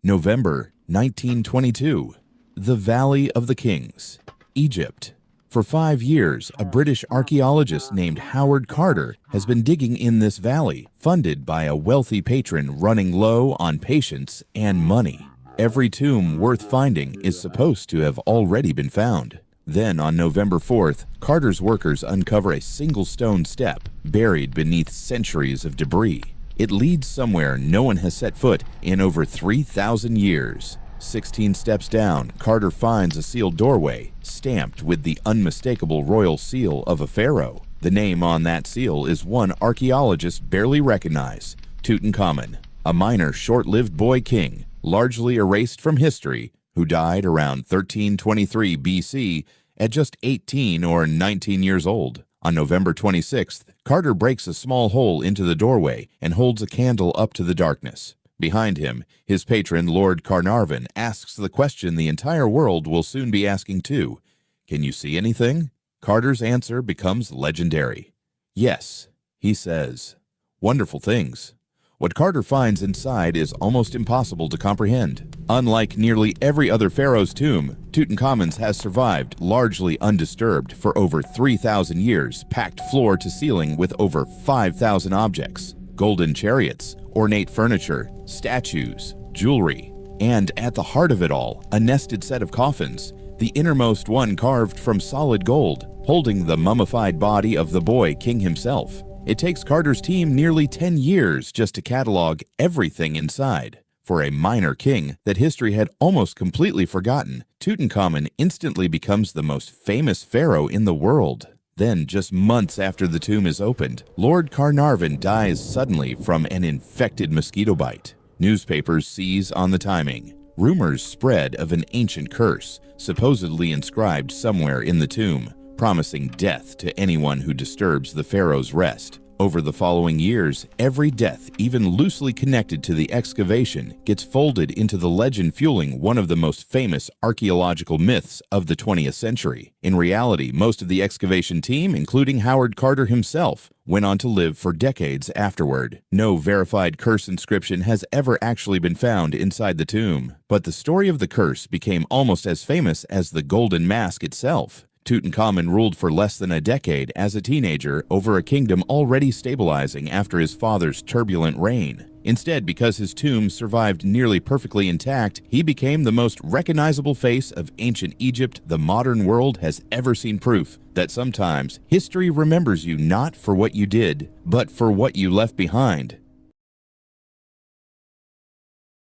November 1922. The Valley of the Kings, Egypt. For 5 years, a British archaeologist named Howard Carter has been digging in this valley, funded by a wealthy patron running low on patience and money. Every tomb worth finding is supposed to have already been found. Then, on November 4th, Carter's workers uncover a single stone step buried beneath centuries of debris. It leads somewhere no one has set foot in over 3,000 years. 16 steps down, Carter finds a sealed doorway, stamped with the unmistakable royal seal of a pharaoh. The name on that seal is one archaeologists barely recognize: Tutankhamun, a minor, short-lived boy king, largely erased from history, who died around 1323 BC at just 18 or 19 years old. On November 26th, Carter breaks a small hole into the doorway and holds a candle up to the darkness. Behind him, his patron, Lord Carnarvon, asks the question the entire world will soon be asking too: "Can you see anything?" Carter's answer becomes legendary. "Yes," he says. Wonderful things. What Carter finds inside is almost impossible to comprehend. Unlike nearly every other pharaoh's tomb, Tutankhamun's has survived largely undisturbed for over 3,000 years, packed floor to ceiling with over 5,000 objects: golden chariots, ornate furniture, statues, jewelry, and at the heart of it all, a nested set of coffins, the innermost one carved from solid gold, holding the mummified body of the boy king himself. It takes Carter's team nearly 10 years just to catalog everything inside. For a minor king that history had almost completely forgotten, Tutankhamun instantly becomes the most famous pharaoh in the world. Then, just months after the tomb is opened, Lord Carnarvon dies suddenly from an infected mosquito bite. Newspapers seize on the timing. Rumors spread of an ancient curse, supposedly inscribed somewhere in the tomb, promising death to anyone who disturbs the pharaoh's rest. Over the following years, every death, even loosely connected to the excavation, gets folded into the legend fueling one of the most famous archaeological myths of the 20th century. In reality, most of the excavation team, including Howard Carter himself, went on to live for decades afterward. No verified curse inscription has ever actually been found inside the tomb, but the story of the curse became almost as famous as the golden mask itself. Tutankhamun ruled for less than a decade as a teenager over a kingdom already stabilizing after his father's turbulent reign. Instead, because his tomb survived nearly perfectly intact, he became the most recognizable face of ancient Egypt the modern world has ever seen. Proof that sometimes history remembers you not for what you did, but for what you left behind.